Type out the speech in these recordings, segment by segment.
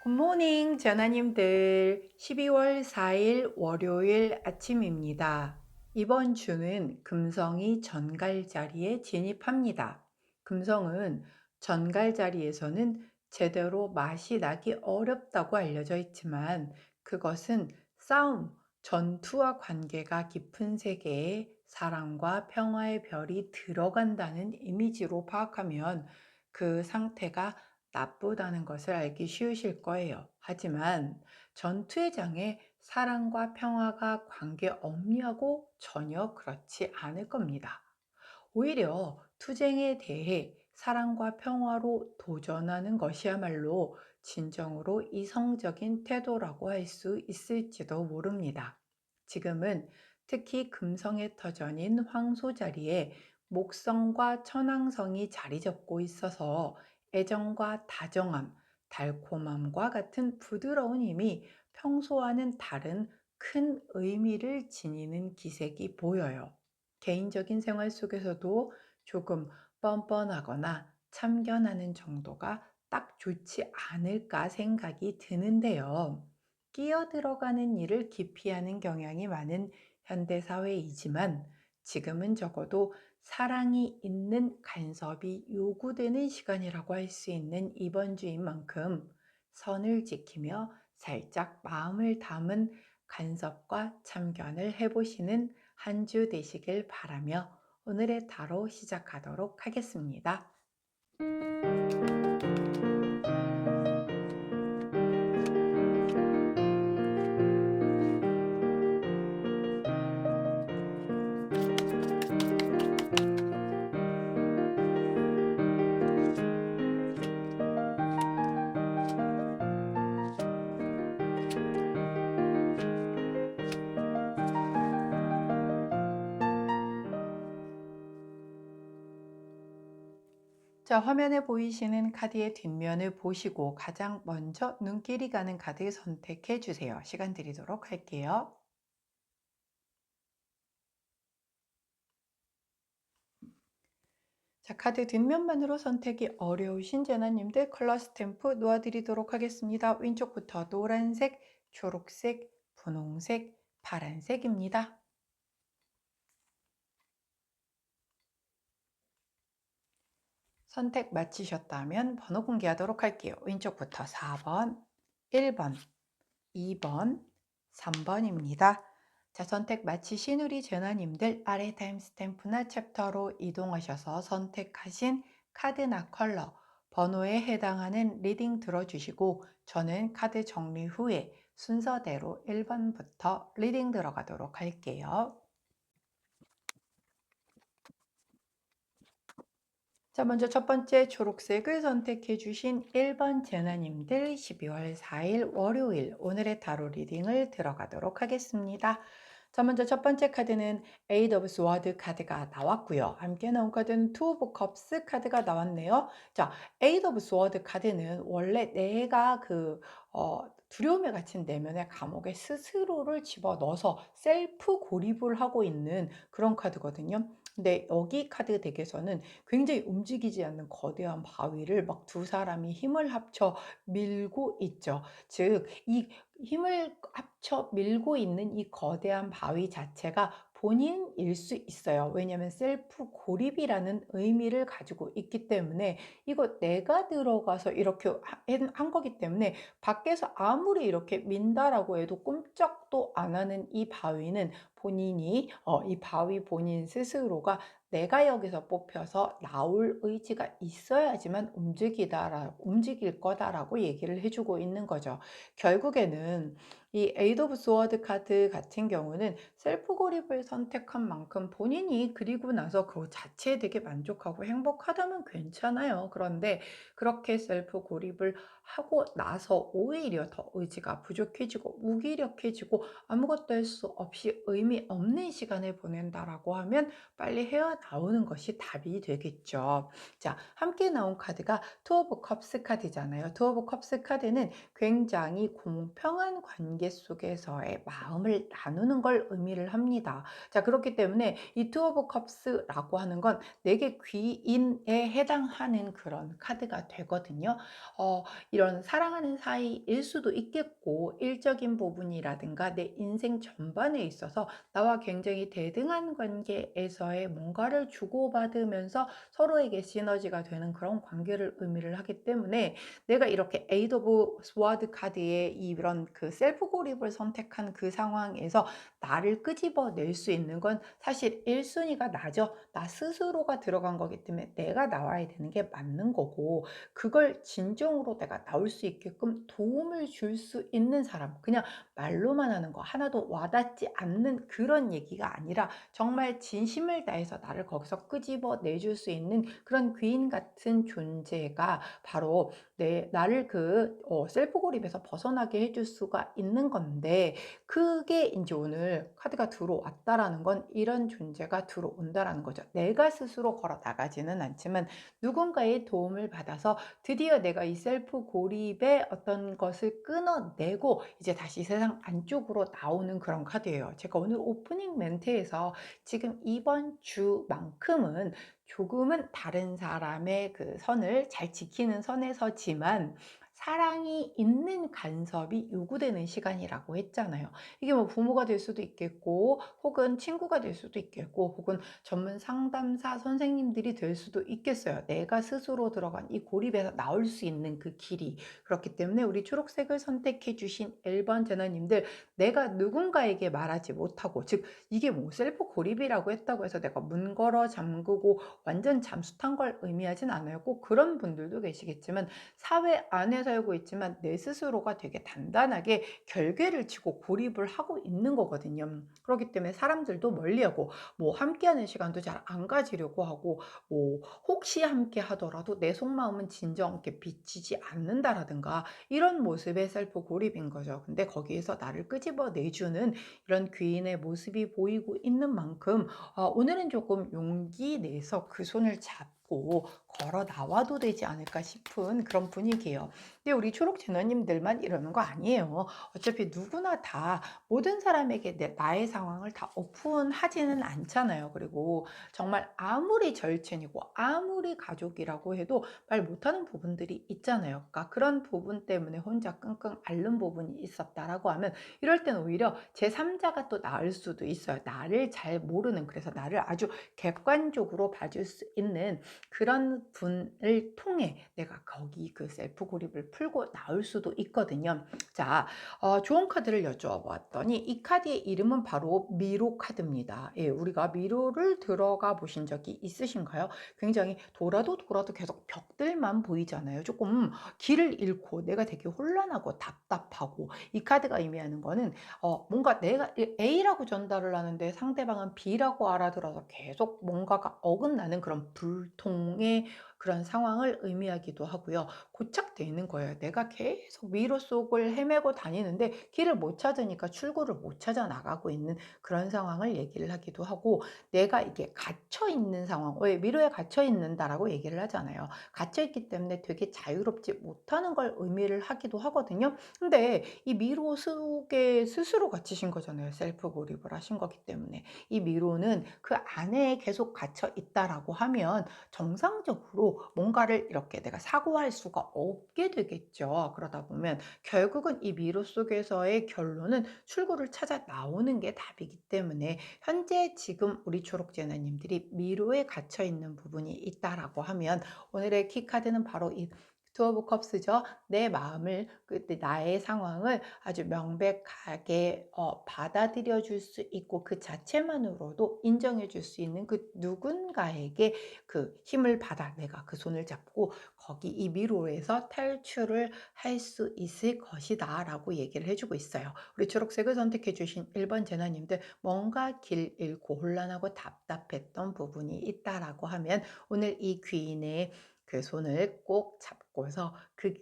굿모닝 전하님들 12월 4일 월요일 아침입니다. 이번 주는 금성이 전갈자리에 진입합니다. 금성은 전갈자리에서는 제대로 맛이 나기 어렵다고 알려져 있지만 그것은 싸움, 전투와 관계가 깊은 세계에 사랑과 평화의 별이 들어간다는 이미지로 파악하면 그 상태가 나쁘다는 것을 알기 쉬우실 거예요. 하지만 전투의 장에 사랑과 평화가 관계 없냐고 전혀 그렇지 않을 겁니다. 오히려 투쟁에 대해 사랑과 평화로 도전하는 것이야말로 진정으로 이성적인 태도라고 할 수 있을지도 모릅니다. 지금은 특히 금성의 터전인 황소 자리에 목성과 천왕성이 자리 잡고 있어서 애정과 다정함, 달콤함과 같은 부드러운 힘이 평소와는 다른 큰 의미를 지니는 기색이 보여요. 개인적인 생활 속에서도 조금 뻔뻔하거나 참견하는 정도가 딱 좋지 않을까 생각이 드는데요. 끼어들어가는 일을 기피하는 경향이 많은 현대사회이지만 지금은 적어도 사랑이 있는 간섭이 요구되는 시간이라고 할 수 있는 이번 주인 만큼 선을 지키며 살짝 마음을 담은 간섭과 참견을 해보시는 한 주 되시길 바라며 오늘의 타로 시작하도록 하겠습니다. 자, 화면에 보이시는 카드의 뒷면을 보시고 가장 먼저 눈길이 가는 카드 선택해 주세요. 시간 드리도록 할게요. 자, 카드 뒷면만으로 선택이 어려우신 재나님들 컬러 스탬프 놓아드리도록 하겠습니다. 왼쪽부터 노란색, 초록색, 분홍색, 파란색입니다. 선택 마치셨다면 번호 공개하도록 할게요. 왼쪽부터 4번, 1번, 2번, 3번입니다. 자, 선택 마치신 우리 재나님들 아래 타임스탬프나 챕터로 이동하셔서 선택하신 카드나 컬러, 번호에 해당하는 리딩 들어주시고 저는 카드 정리 후에 순서대로 1번부터 리딩 들어가도록 할게요. 자, 먼저 첫 번째 초록색을 선택해 주신 1번 재나님들 12월 4일 월요일 오늘의 타로 리딩을 들어가도록 하겠습니다. 자, 먼저 첫 번째 카드는 에이드 오브 스워드 카드가 나왔고요. 함께 나온 카드는 투 오브 컵스 카드가 나왔네요. 자, 에이드 오브 스워드 카드는 원래 내가 두려움에 갇힌 내면의 감옥에 스스로를 집어넣어서 셀프 고립을 하고 있는 그런 카드거든요. 근데 여기 카드 덱에서는 굉장히 움직이지 않는 거대한 바위를 막 두 사람이 힘을 합쳐 밀고 있죠. 즉, 이 힘을 합쳐 밀고 있는 이 거대한 바위 자체가 본인일 수 있어요. 왜냐하면 셀프 고립이라는 의미를 가지고 있기 때문에 이거 내가 들어가서 이렇게 한 거기 때문에 밖에서 아무리 이렇게 민다라고 해도 꼼짝도 안 하는 이 바위는 본인이 이 바위 본인 스스로가 내가 여기서 뽑혀서 나올 의지가 있어야지만 움직일 거다라고 얘기를 해주고 있는 거죠. 결국에는 이 에이드 오브 스워드 카드 같은 경우는 셀프 고립을 선택한 만큼 본인이 그리고 나서 그 자체에 되게 만족하고 행복하다면 괜찮아요. 그런데 그렇게 셀프 고립을 하고 나서 오히려 더 의지가 부족해지고 무기력해지고 아무것도 할 수 없이 의미 없는 시간을 보낸다라고 하면 빨리 헤어나오는 것이 답이 되겠죠. 자, 함께 나온 카드가 투 오브 컵스 카드잖아요. 투 오브 컵스 카드는 굉장히 공평한 관계 속에서의 마음을 나누는 걸 의미를 합니다. 자, 그렇기 때문에 이 투 오브 컵스라고 하는 건 내게 귀인에 해당하는 그런 카드가 되거든요. 이런 사랑하는 사이일 수도 있겠고, 일적인 부분이라든가 내 인생 전반에 있어서 나와 굉장히 대등한 관계에서의 뭔가를 주고받으면서 서로에게 시너지가 되는 그런 관계를 의미를 하기 때문에, 내가 이렇게 에이드 오브 스워드 카드의 이런 그 셀프 고립을 선택한 그 상황에서 나를 끄집어낼 수 있는 건 사실 1순위가 나죠. 나 스스로가 들어간 거기 때문에 내가 나와야 되는 게 맞는 거고, 그걸 진정으로 내가 나올 수 있게끔 도움을 줄 수 있는 사람, 그냥 말로만 하는 거 하나도 와닿지 않는 그런 얘기가 아니라 정말 진심을 다해서 나를 거기서 끄집어 내줄 수 있는 그런 귀인 같은 존재가 바로 나를 셀프 고립에서 벗어나게 해줄 수가 있는 건데, 그게 이제 오늘 카드가 들어왔다라는 건 이런 존재가 들어온다라는 거죠. 내가 스스로 걸어 나가지는 않지만 누군가의 도움을 받아서 드디어 내가 이 셀프 고립의 어떤 것을 끊어내고 이제 다시 세상 안쪽으로 나오는 그런 카드예요. 제가 오늘 오프닝 멘트에서 지금 이번 주만큼은 조금은 다른 사람의 그 선을 잘 지키는 선에 서지만 사랑이 있는 간섭이 요구되는 시간이라고 했잖아요. 이게 뭐 부모가 될 수도 있겠고, 혹은 친구가 될 수도 있겠고, 혹은 전문 상담사 선생님들이 될 수도 있겠어요. 내가 스스로 들어간 이 고립에서 나올 수 있는 그 길이. 그렇기 때문에 우리 초록색을 선택해 주신 1번 제너님들, 내가 누군가에게 말하지 못하고, 즉 이게 뭐 셀프 고립이라고 했다고 해서 내가 문 걸어 잠그고 완전 잠수탄 걸 의미하진 않아요. 꼭 그런 분들도 계시겠지만, 사회 안에 살고 있지만 내 스스로가 되게 단단하게 결계를 치고 고립을 하고 있는 거거든요. 그렇기 때문에 사람들도 멀리하고, 뭐 함께하는 시간도 잘 안 가지려고 하고, 뭐 혹시 함께 하더라도 내 속마음은 진정 이렇게 비치지 않는다라든가, 이런 모습의 셀프 고립인 거죠. 근데 거기에서 나를 끄집어 내주는 이런 귀인의 모습이 보이고 있는 만큼, 오늘은 조금 용기 내서 그 손을 잡고 걸어 나와도 되지 않을까 싶은 그런 분위기예요. 근데 우리 초록 제너님들만 이러는 거 아니에요. 어차피 누구나 다 모든 사람에게 나의 상황을 다 오픈하지는 않잖아요. 그리고 정말 아무리 절친이고 아무리 가족이라고 해도 말 못하는 부분들이 있잖아요. 그러니까 그런 부분 때문에 혼자 끙끙 앓는 부분이 있었다라고 하면, 이럴 땐 오히려 제3자가 또 나을 수도 있어요. 나를 잘 모르는, 그래서 나를 아주 객관적으로 봐줄 수 있는 그런 분을 통해 내가 거기 그 셀프 고립을 풀고 나올 수도 있거든요. 자, 좋은 카드를 여쭤봤더니 이 카드의 이름은 바로 미로 카드입니다. 예, 우리가 미로를 들어가 보신 적이 있으신가요? 굉장히 돌아도 계속 벽들만 보이잖아요. 조금 길을 잃고 내가 되게 혼란하고 답답하고, 이 카드가 의미하는 거는 뭔가 내가 A라고 전달을 하는데 상대방은 B라고 알아들어서 계속 뭔가가 어긋나는 그런 불통의 그런 상황을 의미하기도 하고요. 고착되어 있는 거예요. 내가 계속 미로 속을 헤매고 다니는데 길을 못 찾으니까 출구를 못 찾아 나가고 있는 그런 상황을 얘기를 하기도 하고, 내가 이게 갇혀 있는 상황, 왜 미로에 갇혀 있는다라고 얘기를 하잖아요. 갇혀 있기 때문에 되게 자유롭지 못하는 걸 의미를 하기도 하거든요. 근데 이 미로 속에 스스로 갇히신 거잖아요. 셀프 고립을 하신 거기 때문에. 이 미로는 그 안에 계속 갇혀 있다라고 하면 정상적으로 뭔가를 이렇게 내가 사고할 수가 없게 되겠죠. 그러다 보면 결국은 이 미로 속에서의 결론은 출구를 찾아 나오는 게 답이기 때문에, 현재 지금 우리 초록제나님들이 미로에 갇혀 있는 부분이 있다라고 하면, 오늘의 키카드는 바로 이 투 오브 컵스죠. 내 마음을, 나의 상황을 아주 명백하게 받아들여 줄 수 있고, 그 자체만으로도 인정해 줄 수 있는 그 누군가에게 그 힘을 받아 내가 그 손을 잡고 거기 이 미로에서 탈출을 할 수 있을 것이다 라고 얘기를 해주고 있어요. 우리 초록색을 선택해 주신 1번 제나님들, 뭔가 길 잃고 혼란하고 답답했던 부분이 있다라고 하면, 오늘 이 귀인의 그 손을 꼭 잡고서 그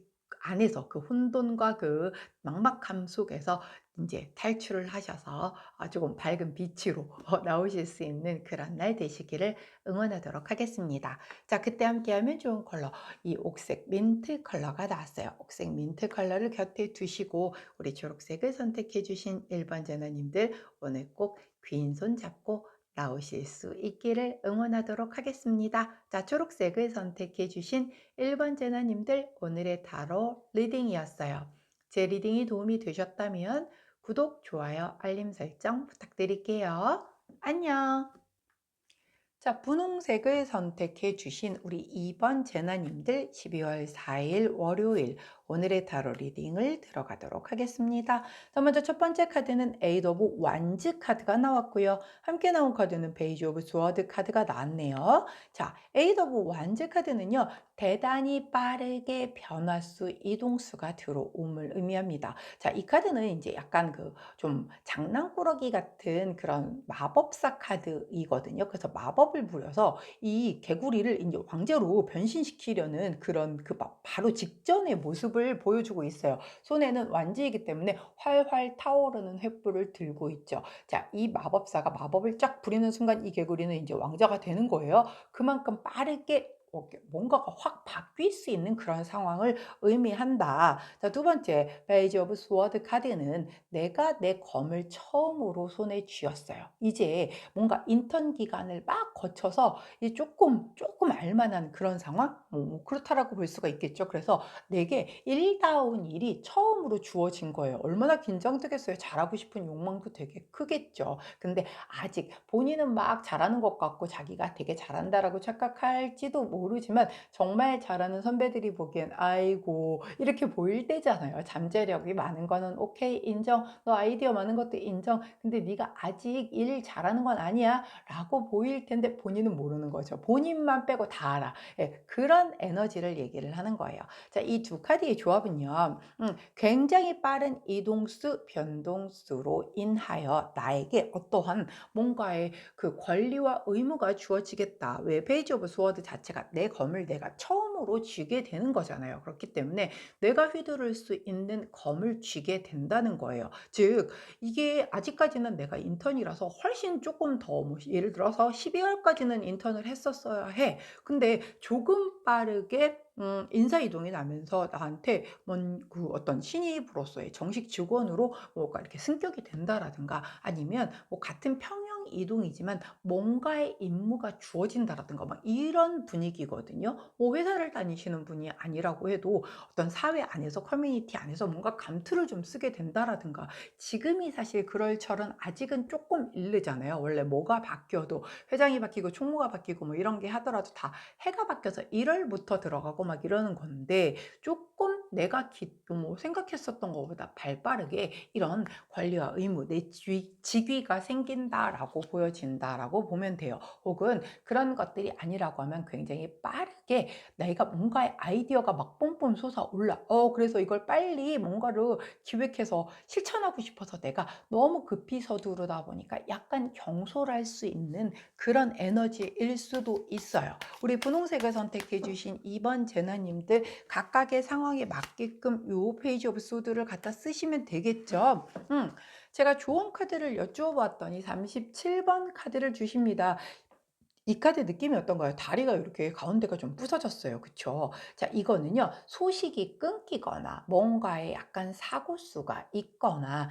안에서 그 혼돈과 그 막막함 속에서 이제 탈출을 하셔서 조금 밝은 빛으로 나오실 수 있는 그런 날 되시기를 응원하도록 하겠습니다. 자, 그때 함께하면 좋은 컬러, 이 옥색 민트 컬러가 나왔어요. 옥색 민트 컬러를 곁에 두시고 우리 초록색을 선택해 주신 1번 제너님들, 오늘 꼭 귀인 손 잡고 나오실 수 있기를 응원하도록 하겠습니다. 자, 초록색을 선택해 주신 1번 제나님들 오늘의 타로 리딩이었어요. 제 리딩이 도움이 되셨다면 구독, 좋아요, 알림 설정 부탁드릴게요. 안녕. 자, 분홍색을 선택해 주신 우리 2번 제나님들 12월 4일 월요일 오늘의 타로 리딩을 들어가도록 하겠습니다. 자, 먼저 첫 번째 카드는 에이드 오브 완즈 카드가 나왔고요. 함께 나온 카드는 페이지 오브 스워드 카드가 나왔네요. 자, 에이드 오브 완즈 카드는요. 대단히 빠르게 변화수, 이동수가 들어옴을 의미합니다. 자, 이 카드는 이제 약간 그 좀 장난꾸러기 같은 그런 마법사 카드이거든요. 그래서 마법을 부려서 이 개구리를 이제 왕자로 변신시키려는 그런 그 바로 직전의 모습을 보여주고 있어요. 손에는 완지이기 때문에 활활 타오르는 횃불을 들고 있죠. 자, 이 마법사가 마법을 쫙 부리는 순간 이 개구리는 이제 왕자가 되는 거예요. 그만큼 빠르게 뭔가가 확 바뀔 수 있는 그런 상황을 의미한다. 자, 두 번째, 페이지 오브 스워드 카드는 내가 내 검을 처음으로 손에 쥐었어요. 이제 뭔가 인턴 기간을 막 거쳐서 이 조금 알만한 그런 상황? 그렇다라고 볼 수가 있겠죠. 그래서 내게 일다운 일이 처음으로 주어진 거예요. 얼마나 긴장되겠어요. 잘하고 싶은 욕망도 되게 크겠죠. 근데 아직 본인은 막 잘하는 것 같고 자기가 되게 잘한다라고 착각할지도 모르지만 정말 잘하는 선배들이 보기엔 아이고 이렇게 보일 때잖아요. 잠재력이 많은 거는 오케이 인정. 너 아이디어 많은 것도 인정. 근데 네가 아직 일 잘하는 건 아니야 라고 보일 텐데 본인은 모르는 거죠. 본인만 빼고 다 알아. 예, 그런 에너지를 얘기를 하는 거예요. 자, 이 두 카드의 조합은요. 굉장히 빠른 이동수, 변동수로 인하여 나에게 어떠한 뭔가의 그 권리와 의무가 주어지겠다. 왜 페이지 오브 스워드 자체가 내 검을 내가 처음으로 쥐게 되는 거잖아요. 그렇기 때문에 내가 휘두를 수 있는 검을 쥐게 된다는 거예요. 즉 이게 아직까지는 내가 인턴이라서 훨씬 조금 더 뭐 예를 들어서 12월까지는 인턴을 했었어야 해. 근데 조금 빠르게 인사이동이 나면서 나한테 그 어떤 신입으로서의 정식 직원으로 뭐가 이렇게 승격이 된다라든가 아니면 뭐 같은 평형 이동이지만 뭔가의 임무가 주어진다라든가 막 이런 분위기거든요. 뭐 회사를 다니시는 분이 아니라고 해도 어떤 사회 안에서 커뮤니티 안에서 뭔가 감투를 좀 쓰게 된다라든가 지금이 사실 그럴 철은 아직은 조금 이르잖아요. 원래 뭐가 바뀌어도 회장이 바뀌고 총무가 바뀌고 뭐 이런 게 하더라도 다 해가 바뀌어서 1월부터 들어가고 막 이러는 건데 조금 내가 뭐 생각했었던 것보다 발빠르게 이런 권리와 의무, 내 직위가 생긴다라고 보여진다라고 보면 돼요. 혹은 그런 것들이 아니라고 하면 굉장히 빠르게 내가 뭔가의 아이디어가 막 뿜뿜 솟아올라. 그래서 이걸 빨리 뭔가를 기획해서 실천하고 싶어서 내가 너무 급히 서두르다 보니까 약간 경솔할 수 있는 그런 에너지일 수도 있어요. 우리 분홍색을 선택해 주신 2번 제나님들 각각의 상황에 맞게끔 요 페이지 오브 소드를 갖다 쓰시면 되겠죠. 제가 조언 카드를 여쭈어봤더니 37번 카드를 주십니다. 이 카드 느낌이 어떤가요? 다리가 이렇게 가운데가 좀 부서졌어요. 그쵸? 자, 이거는요, 소식이 끊기거나 뭔가에 약간 사고수가 있거나,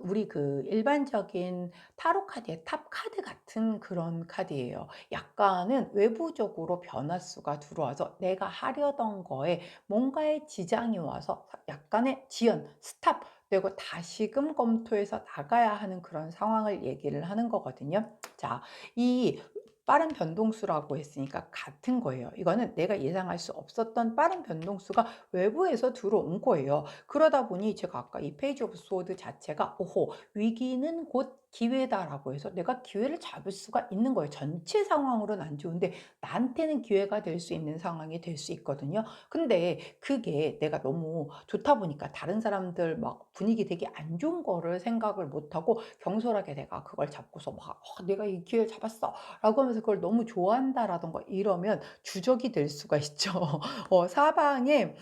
우리 그 일반적인 타로 카드의 탑 카드 같은 그런 카드예요. 약간은 외부적으로 변화수가 들어와서 내가 하려던 거에 뭔가의 지장이 와서 약간의 지연, 스탑, 되고 다시금 검토해서 나가야 하는 그런 상황을 얘기를 하는 거거든요. 자, 이 빠른 변동수라고 했으니까 같은 거예요. 이거는 내가 예상할 수 없었던 빠른 변동수가 외부에서 들어온 거예요. 그러다 보니 제가 아까 이 페이지 오브 소드 자체가 오호 위기는 곧 기회다라고 해서 내가 기회를 잡을 수가 있는 거예요. 전체 상황으로는 안 좋은데 나한테는 기회가 될 수 있는 상황이 될 수 있거든요. 근데 그게 내가 너무 좋다 보니까 다른 사람들 막 분위기 되게 안 좋은 거를 생각을 못하고 경솔하게 내가 그걸 잡고서 막 내가 이 기회를 잡았어 라고 하면서 그걸 너무 좋아한다라던가 이러면 주적이 될 수가 있죠. 사방에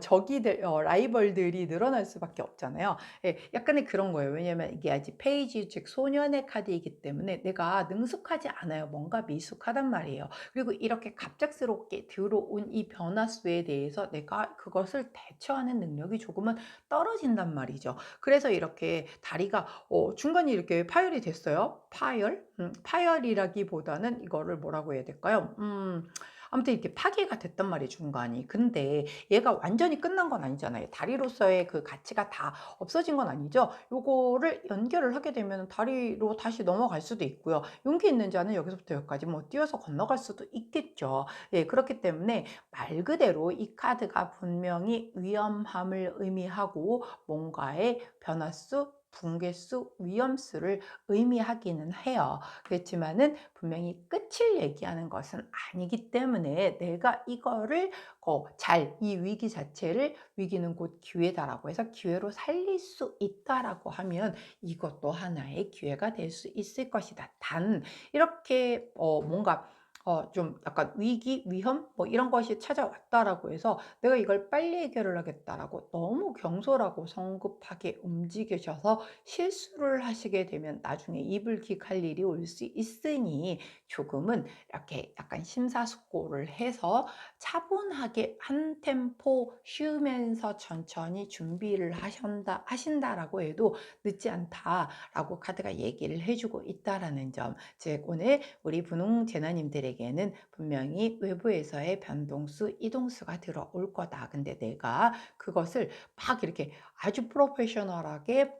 적이 라이벌들이 늘어날 수밖에 없잖아요. 예, 약간의 그런 거예요. 왜냐면 이게 아직 페이지 즉 소년의 카드이기 때문에 내가 능숙하지 않아요. 뭔가 미숙하단 말이에요. 그리고 이렇게 갑작스럽게 들어온 이 변화수에 대해서 내가 그것을 대처하는 능력이 조금은 떨어진단 말이죠. 그래서 이렇게 다리가 중간에 이렇게 파열이 됐어요. 파열? 파열이라기보다는 이거를 뭐라고 해야 될까요? 아무튼 이렇게 파괴가 됐단 말이에요, 중간이. 근데 얘가 완전히 끝난 건 아니잖아요. 다리로서의 그 가치가 다 없어진 건 아니죠. 요거를 연결을 하게 되면 다리로 다시 넘어갈 수도 있고요. 용기 있는 자는 여기서부터 여기까지 뭐 뛰어서 건너갈 수도 있겠죠. 예, 그렇기 때문에 말 그대로 이 카드가 분명히 위험함을 의미하고 뭔가의 변화수, 붕괴수, 위험수를 의미하기는 해요. 그렇지만은 분명히 끝을 얘기하는 것은 아니기 때문에 내가 이거를 이 위기 자체를 위기는 곧 기회다라고 해서 기회로 살릴 수 있다라고 하면 이것도 하나의 기회가 될 수 있을 것이다. 단 이렇게 뭔가 좀 약간 위기, 위험 뭐 이런 것이 찾아왔다라고 해서 내가 이걸 빨리 해결을 하겠다라고 너무 경솔하고 성급하게 움직이셔서 실수를 하시게 되면 나중에 이불킥할 일이 올 수 있으니 조금은 이렇게 약간 심사숙고를 해서 차분하게 한 템포 쉬면서 천천히 준비를 하신다라고 해도 늦지 않다라고 카드가 얘기를 해주고 있다라는 점. 즉 오늘 우리 분홍 제너님들에게는 분명히 외부에서의 변동수, 이동수가 들어올 거다. 근데 내가 그것을 막 이렇게 아주 프로페셔널하게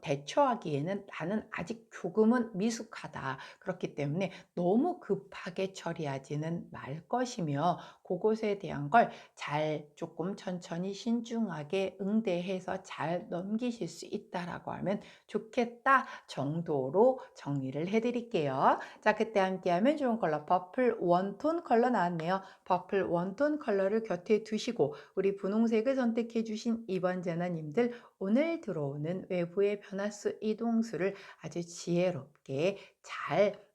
대처하기에는 나는 아직 조금은 미숙하다. 그렇기 때문에 너무 급하게 처리하지는 말 것이며 그것에 대한 걸 잘 조금 천천히 신중하게 응대해서 잘 넘기실 수 있다라고 하면 좋겠다 정도로 정리를 해드릴게요. 자, 그때 함께하면 좋은 컬러 퍼플 원톤 컬러 나왔네요. 퍼플 원톤 컬러를 곁에 두시고 우리 분홍색을 선택해 주신 2번 제너님들 오늘 들어오는 외부의 변화수 이동수를 아주 지혜롭게 잘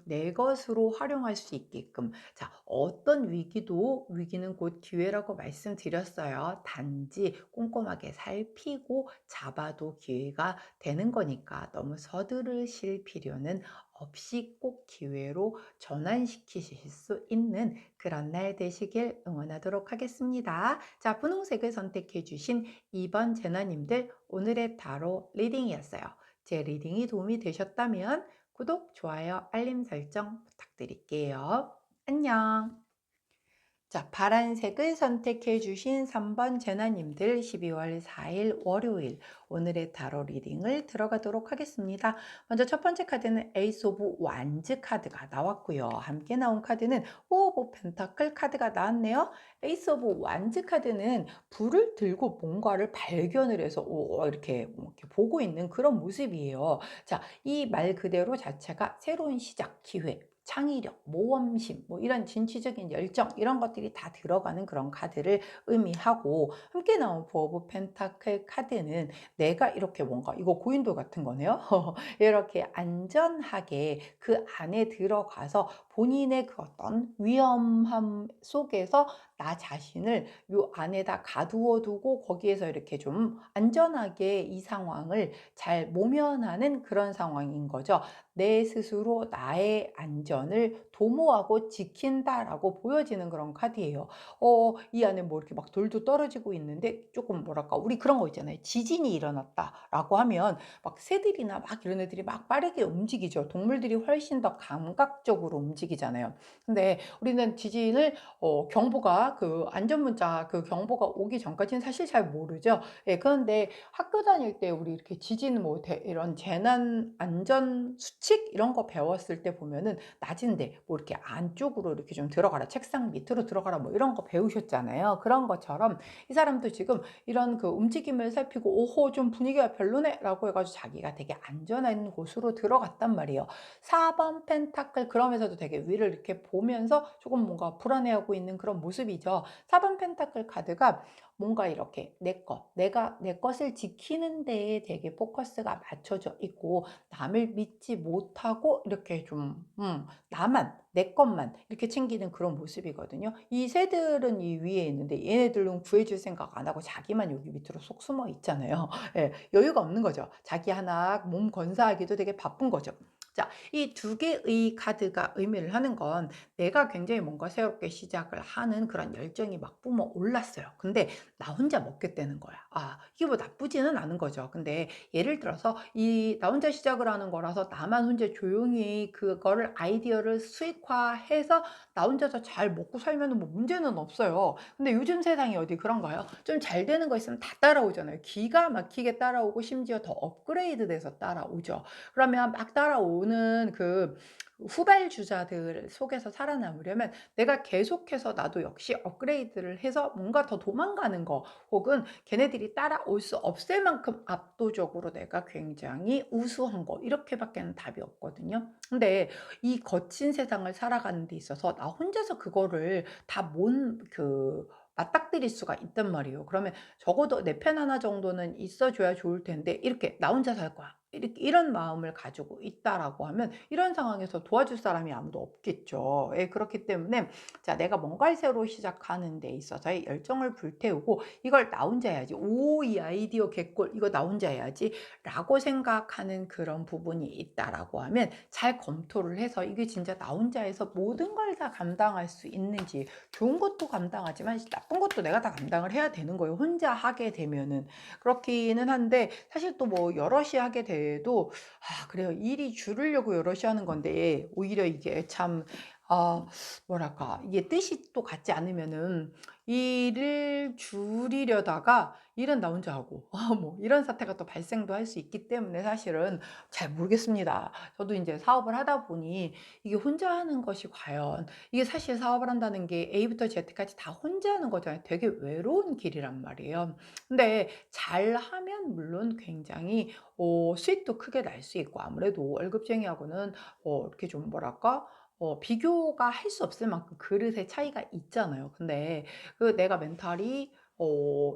내 것으로 활용할 수 있게끔 자 어떤 위기는 곧 기회라고 말씀드렸어요. 단지 꼼꼼하게 살피고 잡아도 기회가 되는 거니까 너무 서두르실 필요는 없이 꼭 기회로 전환시키실 수 있는 그런 날 되시길 응원하도록 하겠습니다. 자, 분홍색을 선택해 주신 2번 제너님들 오늘의 타로 리딩이었어요. 제 리딩이 도움이 되셨다면 구독, 좋아요, 알림 설정 부탁드릴게요. 안녕. 자, 파란색을 선택해 주신 3번 제너님들 12월 4일 월요일 오늘의 타로 리딩을 들어가도록 하겠습니다. 먼저 첫 번째 카드는 에이스 오브 완즈 카드가 나왔고요. 함께 나온 카드는 오 오브 펜타클 카드가 나왔네요. 에이스 오브 완즈 카드는 불을 들고 뭔가를 발견을 해서 이렇게 보고 있는 그런 모습이에요. 자, 이 말 그대로 자체가 새로운 시작, 기회, 창의력, 모험심, 뭐 이런 진취적인 열정 이런 것들이 다 들어가는 그런 카드를 의미하고 함께 나온 포 오브 펜타클 카드는 내가 이렇게 뭔가 이거 고인돌 같은 거네요. 이렇게 안전하게 그 안에 들어가서 본인의 그 어떤 위험함 속에서 나 자신을 요 안에다 가두어 두고 거기에서 이렇게 좀 안전하게 이 상황을 잘 모면하는 그런 상황인 거죠. 내 스스로 나의 안전을 도모하고 지킨다라고 보여지는 그런 카드예요. 이 안에 뭐 이렇게 막 돌도 떨어지고 있는데 조금 뭐랄까 우리 그런 거 있잖아요. 지진이 일어났다라고 하면 막 새들이나 막 이런 애들이 막 빠르게 움직이죠. 동물들이 훨씬 더 감각적으로 움직이잖아요. 근데 우리는 지진을 경보가 그 안전 문자 그 경보가 오기 전까지는 사실 잘 모르죠. 예, 그런데 학교 다닐 때 우리 이렇게 지진 뭐 이런 재난 안전 수칙 이런 거 배웠을 때 보면은 낮은데 뭐 이렇게 안쪽으로 이렇게 좀 들어가라 책상 밑으로 들어가라 뭐 이런 거 배우셨잖아요. 그런 것처럼 이 사람도 지금 이런 그 움직임을 살피고 오호 좀 분위기가 별로네라고 해가지고 자기가 되게 안전한 곳으로 들어갔단 말이에요. 4번 펜타클 그러면서도 되게 되게 위를 이렇게 보면서 조금 뭔가 불안해하고 있는 그런 모습이죠. 4번 펜타클 카드가 뭔가 이렇게 내가 내 것을 지키는 데에 되게 포커스가 맞춰져 있고 남을 믿지 못하고 이렇게 좀 나만 내 것만 이렇게 챙기는 그런 모습이거든요. 이 새들은 이 위에 있는데 얘네들은 구해 줄 생각 안 하고 자기만 여기 밑으로 쏙 숨어 있잖아요. 예. 여유가 없는 거죠. 자기 하나 몸 건사하기도 되게 바쁜 거죠. 자, 이 두 개의 카드가 의미를 하는 건 내가 굉장히 뭔가 새롭게 시작을 하는 그런 열정이 막 뿜어 올랐어요. 근데 나 혼자 먹겠다는 거야. 이게 뭐 나쁘지는 않은 거죠. 근데 예를 들어서 이 나 혼자 시작을 하는 거라서 나만 혼자 조용히 그거를 아이디어를 수익화해서 나 혼자서 잘 먹고 살면은 뭐 문제는 없어요. 근데 요즘 세상이 어디 그런가요? 좀 잘 되는 거 있으면 다 따라오잖아요. 기가 막히게 따라오고 심지어 더 업그레이드 돼서 따라오죠. 그러면 막 따라오는 그 후발주자들 속에서 살아남으려면 내가 계속해서 나도 역시 업그레이드를 해서 뭔가 더 도망가는 거 혹은 걔네들이 따라올 수 없을 만큼 압도적으로 내가 굉장히 우수한 거 이렇게밖에는 답이 없거든요. 근데 이 거친 세상을 살아가는 데 있어서 나 혼자서 그거를 다 못 맞닥뜨릴 수가 있단 말이에요. 그러면 적어도 내 편 하나 정도는 있어 줘야 좋을 텐데 이렇게 '나 혼자 살 거야.' 이렇게 이런 마음을 가지고 있다라고 하면 이런 상황에서 도와줄 사람이 아무도 없겠죠. 예, 그렇기 때문에 자, 내가 뭔가를 새로 시작하는 데 있어서의 열정을 불태우고 '이걸 나 혼자 해야지. 오, 이 아이디어 개꿀. 이거 나 혼자 해야지.'라고 생각하는 그런 부분이 있다라고 하면 잘 검토를 해서 이게 진짜 나 혼자 해서 모든 걸 다 감당할 수 있는지, 좋은 것도 감당하지만 나쁜 것도 내가 다 감당을 해야 되는 거예요, 혼자 하게 되면은. 그렇기는 한데 사실 또 뭐 여럿이 하게 돼도 그래요. 일이 줄으려고 여럿이 하는 건데 오히려 이게 참 아 뭐랄까 이게 뜻이 또 같지 않으면은 일을 줄이려다가 일은 나 혼자 하고 뭐 이런 사태가 또 발생도 할 수 있기 때문에 사실은 잘 모르겠습니다. 저도 인제 사업을 하다 보니 이게 혼자 하는 것이 과연 이게 사실 사업을 한다는 게 A부터 Z까지 다 혼자 하는 거잖아요. 되게 외로운 길이란 말이에요. 근데 잘하면 물론 굉장히 수익도 크게 날 수 있고 아무래도 월급쟁이하고는 이렇게 좀 뭐랄까 비교가 할 수 없을 만큼 그릇의 차이가 있잖아요. 근데 내가 멘탈이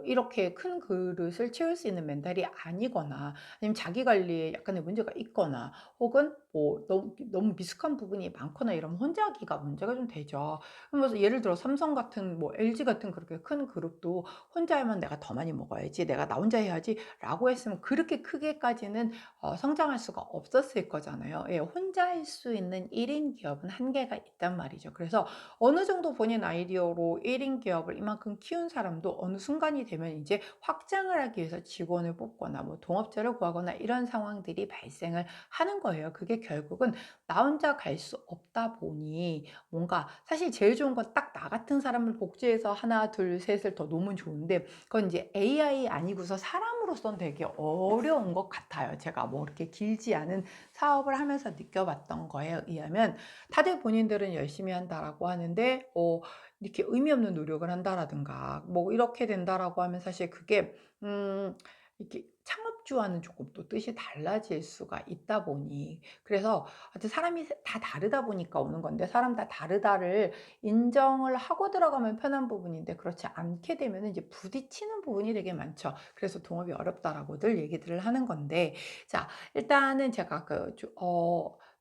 이렇게 큰 그릇을 채울 수 있는 멘탈이 아니거나 아니면 자기 관리에 약간의 문제가 있거나 혹은 뭐 너무 미숙한 부분이 많거나 이러면 혼자 하기가 문제가 좀 되죠. 그러면서 예를 들어 삼성 같은 뭐 LG 같은 그렇게 큰 그룹도 '혼자 하면 내가 더 많이 먹어야지. 내가 나 혼자 해야지.'라고 했으면 그렇게 크게까지는 성장할 수가 없었을 거잖아요. 예, 혼자 할 수 있는 1인 기업은 한계가 있단 말이죠. 그래서 어느 정도 본인 아이디어로 1인 기업을 이만큼 키운 사람도 어느 순간이 되면 이제 확장을 하기 위해서 직원을 뽑거나 뭐 동업자를 구하거나 이런 상황들이 발생을 하는 거예요. 그게 결국은 나 혼자 갈 수 없다 보니 뭔가 사실 제일 좋은 건 딱 나 같은 사람을 복제해서 하나 둘 셋을 더 놓으면 좋은데 그건 이제 AI 아니고서 사람으로선 되게 어려운 것 같아요. 제가 뭐 이렇게 길지 않은 사업을 하면서 느껴봤던 거에 의하면 다들 본인들은 열심히 한다라고 하는데 이렇게 의미 없는 노력을 한다라든가 뭐 이렇게 된다라고 하면 사실 그게 이렇게 창업주와는 조금 또 뜻이 달라질 수가 있다 보니 그래서 하여튼 사람이 다 다르다 보니까 오는 건데 사람 다 다르다를 인정을 하고 들어가면 편한 부분인데 그렇지 않게 되면은 이제 부딪히는 부분이 되게 많죠. 그래서 동업이 어렵다라고들 얘기들을 하는 건데 자, 일단은 제가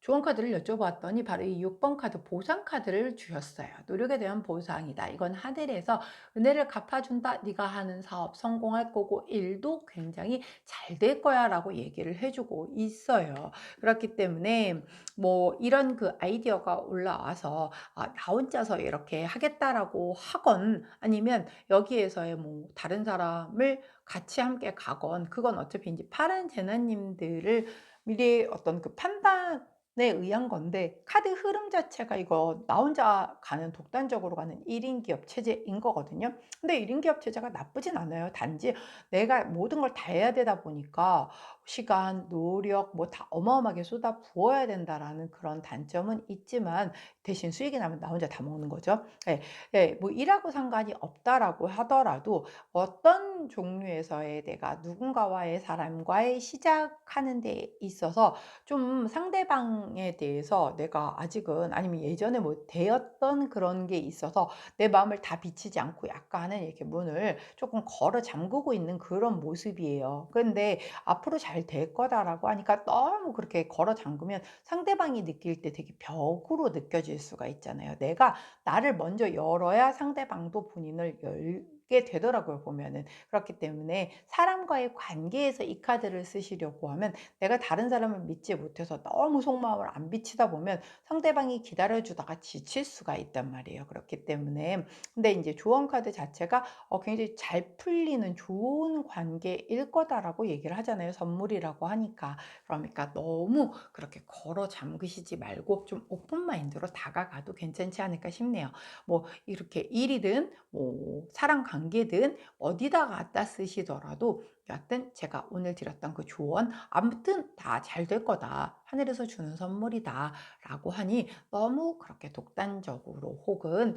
조언 카드를 여쭤봤더니 바로 이 6번 카드 보상 카드를 주셨어요. "노력에 대한 보상이다. 이건 하늘에서 은혜를 갚아준다. 네가 하는 사업 성공할 거고 일도 굉장히 잘 될 거야."라고 얘기를 해 주고 있어요. 그렇기 때문에 뭐 이런 그 아이디어가 올라와서 '나 혼자서 이렇게 하겠다.'라고 하건 아니면 여기에서의 뭐 다른 사람을 같이 함께 가건 그건 어차피 인제 파란 재난님들을 미리 어떤 그 판단에 의한 건데 카드 흐름 자체가 이거 나 혼자 가는 독단적으로 가는 1인 기업 체제인 거거든요. 근데 1인 기업 체제가 나쁘진 않아요. 단지 내가 모든 걸 다 해야 되다 보니까 시간, 노력 뭐 다 어마어마하게 쏟아 부어야 된다라는 그런 단점은 있지만 대신 수익이 나면 나 혼자 다 먹는 거죠. 예. 예. 뭐 일하고 상관이 없다라고 하더라도 어떤 종류에서의 내가 누군가와의 사람과의 시작하는 데 있어서 좀 상대방에 대해서 내가 아직은 아니면 예전에 뭐 되었던 그런 게 있어서 내 마음을 다 비치지 않고 약간은 이렇게 문을 조금 걸어 잠그고 있는 그런 모습이에요. 근데 "앞으로 잘 될 거다."라고 하니까 너무 그렇게 걸어 잠그면 상대방이 느낄 때 되게 벽으로 느껴질 수가 있잖아요. 내가 나를 먼저 열어야 상대방도 본인을 열게 되더라고요 보면은. 그렇기 때문에 사람과의 관계에서 이 카드를 쓰시려고 하면 내가 다른 사람을 믿지 못해서 너무 속마음을 안 비치다 보면 상대방이 기다려 주다가 지칠 수가 있단 말이에요. 그렇기 때문에 근데 인제 조언 카드 자체가 굉장히 잘 풀리는 좋은 관계일 거다라고 얘기를 하잖아요, 선물이라고 하니까. 그러니까 너무 그렇게 걸어 잠그시지 말고 좀 오픈 마인드로 다가가도 괜찮지 않을까 싶네요. 뭐 이렇게 일이든 뭐 사람 관계든 어디다 갖다 쓰시더라도 여하튼 제가 오늘 드렸던 그 조언 아무튼 다 잘 될 거다. 하늘에서 주는 선물이다라고 하니 너무 그렇게 독단적으로 혹은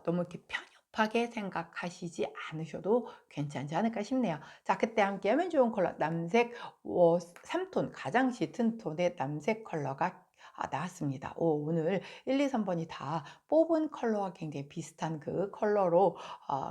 너무 이렇게 편협하게 생각하시지 않으셔도 괜찮지 않을까 싶네요. 자, 그때 함께하면 좋은 컬러 남색 3톤 가장 짙은 톤의 남색 컬러가 나왔습니다. 오늘 1, 2, 3번이 다 뽑은 컬러와 굉장히 비슷한 그 컬러로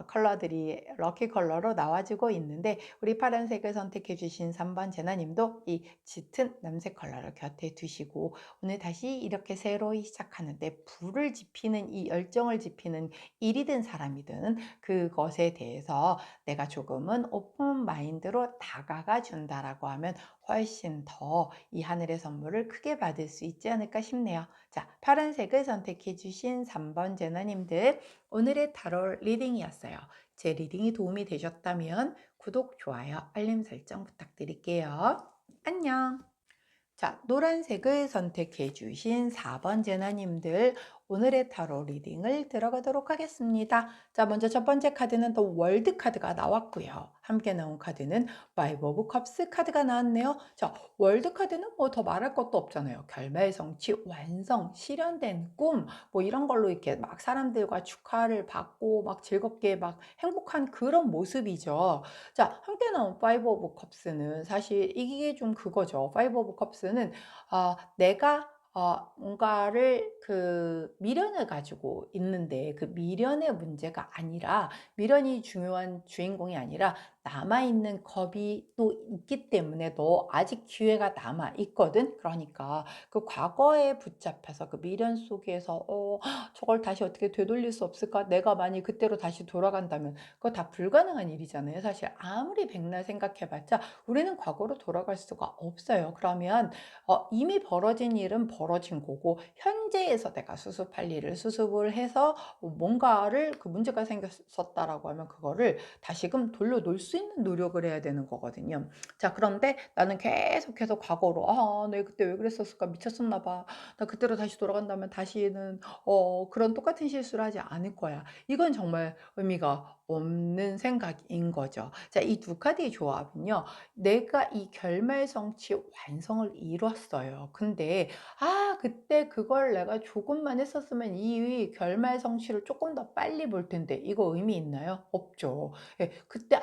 컬러들이 럭키 컬러로 나와주고 있는데 우리 파란색을 선택해 주신 3번 제나님도 이 짙은 남색 컬러를 곁에 두시고 오늘 다시 이렇게 새로이 시작하는데 불을 지피는 이 열정을 지피는 일이든 사람이든 그것에 대해서 내가 조금은 오픈 마인드로 다가가 준다라고 하면 훨씬 더 이 하늘의 선물을 크게 받을 수 있지 않을까 싶네요. 자, 파란색을 선택해 주신 3번 제나님들 오늘의 타로 리딩이었어요. 제 리딩이 도움이 되셨다면 구독, 좋아요, 알림 설정 부탁드릴게요. 안녕. 자, 노란색을 선택해 주신 4번 제나님들 오늘의 타로 리딩을 들어가도록 하겠습니다. 자, 먼저 첫 번째 카드는 더 월드 카드가 나왔고요. 함께 나온 카드는 파이브 오브 컵스 카드가 나왔네요. 자, 월드 카드는 뭐 더 말할 것도 없잖아요. 결말 성취, 완성, 실현된 꿈, 뭐 이런 걸로 이렇게 막 사람들과 축하를 받고 막 즐겁게 막 행복한 그런 모습이죠. 자, 함께 나온 파이브 오브 컵스는 사실 이게 좀 그거죠. 파이브 오브 컵스는 내가 뭔가를 그 미련을 가지고 있는데 그 미련의 문제가 아니라 미련이 중요한 주인공이 아니라 남아있는 겁이 또 있기 때문에 너 아직 기회가 남아 있거든. 그러니까 그 과거에 붙잡혀서 그 미련 속에서 저걸 다시 어떻게 되돌릴 수 없을까? 내가 만약 그때로 다시 돌아간다면 그거 다 불가능한 일이잖아요. 사실 아무리 백날 생각해봤자 우리는 과거로 돌아갈 수가 없어요. 그러면 이미 벌어진 일은 벌어진 거고 현재에서 내가 수습할 일을 수습을 해서 뭔가를 그 문제가 생겼었다라고 하면 그거를 다시금 돌려놓을 수 있는 노력을 해야 되는 거거든요. 자, 그런데 나는 계속해서 과거로 내가 그때 왜 그랬었을까? 미쳤었나 봐. 나 그때로 다시 돌아간다면 다시는 그런 똑같은 실수를 하지 않을 거야. 이건 정말 의미가 없는 생각인 거죠. 자, 이 두 카드의 조합은요. 내가 이 결말성취 완성을 이뤘어요. 근데 그때 그걸 내가 조금만 했었으면 이 결말성취를 조금 더 빨리 볼 텐데 이거 의미 있나요? 없죠. 예. 그때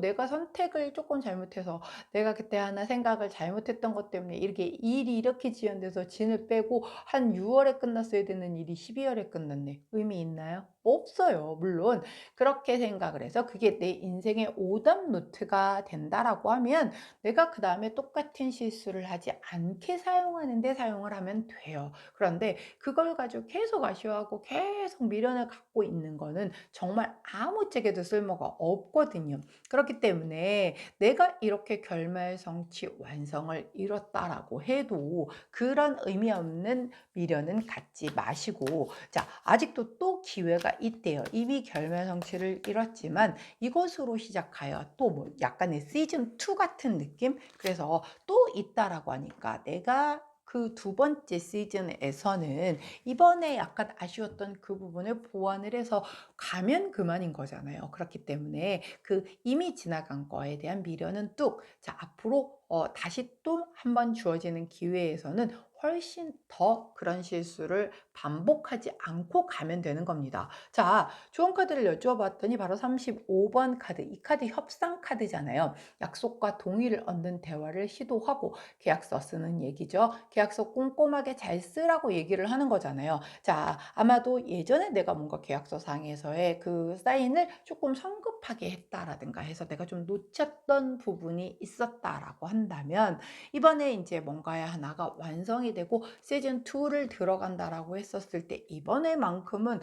내가 선택을 조금 잘못해서 내가 그때 하나 생각을 잘못했던 것 때문에 이렇게 일이 이렇게 지연돼서 진을 빼고 한 6 월에 끝났어야 되는 일이 12 월에 끝났네. 의미 있나요? 없어요. 물론 그렇게 생각을 해서 그게 내 인생의 오답 노트가 된다라고 하면 내가 그다음에 똑같은 실수를 하지 않게 사용하는 데 사용을 하면 돼요. 그런데 그걸 가지고 계속 아쉬워하고 계속 미련을 갖고 있는 거는 정말 아무짝에도 쓸모가 없거든요. 그렇기 때문에 내가 이렇게 결말성취 완성을 이뤘다라고 해도 그런 의미 없는 미련은 갖지 마시고 자, 아직도 또 기회가 있대요. 이미 결말성취를 이뤘지만 이것으로 시작하여 또 뭐 약간의 시즌 2 같은 느낌? 그래서 또 있다라고 하니까 내가 그 두 번째 시즌에서는 이번에 약간 아쉬웠던 그 부분을 보완을 해서 가면 그만인 거잖아요. 그렇기 때문에 그 이미 지나간 거에 대한 미련은 뚝. 자, 앞으로 다시 또 한 번 주어지는 기회에서는 훨씬 더 그런 실수를 반복하지 않고 가면 되는 겁니다. 자, 좋은 카드를 여쭈어봤더니 바로 35번 카드. 이 카드 협상 카드잖아요. 약속과 동의를 얻는 대화를 시도하고 계약서 쓰는 얘기죠. 계약서 꼼꼼하게 잘 쓰라고 얘기를 하는 거잖아요. 자, 아마도 예전에 내가 뭔가 계약서 상에서의 그 사인을 조금 성급하게 했다라든가 해서 내가 좀 놓쳤던 부분이 있었다라고 한다면 이번에 이제 뭔가의 하나가 완성이 되고 시즌 2를 들어간다라고 했었을 때 이번에만큼은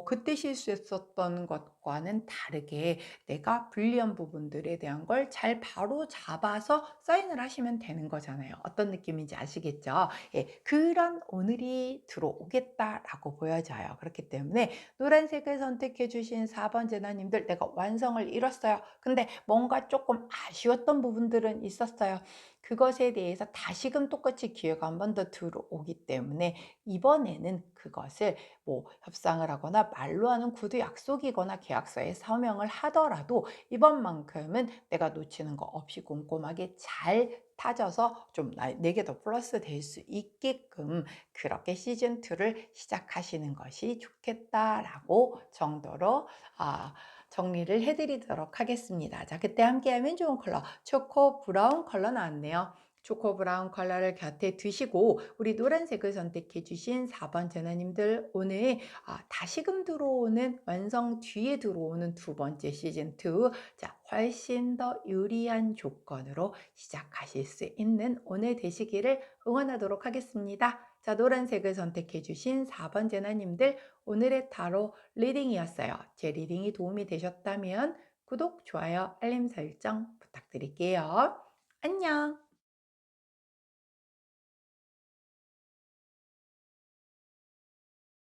그때 실수했었던 것과는 다르게 내가 불리한 부분들에 대한 걸 잘 바로 잡아서 사인을 하시면 되는 거잖아요. 어떤 느낌인지 아시겠죠? 예, 그런 오늘이 들어오겠다라고 보여져요. 그렇기 때문에 노란색을 선택해 주신 4번 제나님들, 내가 완성을 이뤘어요. 근데 뭔가 조금 아쉬웠던 부분들은 있었어요. 그것에 대해서 다시금 똑같이 기회가 한 번 더 들어오기 때문에 이번에는 그것을 뭐 협상을 하거나 말로 하는 구두 약속이거나 계약서에 서명을 하더라도 이번만큼은 내가 놓치는 거 없이 꼼꼼하게 잘 타져서 좀 내게 더 플러스 될 수 있게끔 그렇게 시즌2를 시작하시는 것이 좋겠다라고 정도로 정리를 해드리도록 하겠습니다. 자, 그때 함께하면 좋은 컬러 초코 브라운 컬러 나왔네요. 초코 브라운 컬러를 곁에 두시고 우리 노란색을 선택해 주신 4번 제나님들, 오늘 다시금 들어오는 완성 뒤에 들어오는 두 번째 시즌2, 자, 훨씬 더 유리한 조건으로 시작하실 수 있는 오늘 되시기를 응원하도록 하겠습니다. 자, 노란색을 선택해 주신 4번 제나님들, 오늘의 타로 리딩이었어요. 제 리딩이 도움이 되셨다면 구독, 좋아요, 알림 설정 부탁드릴게요. 안녕!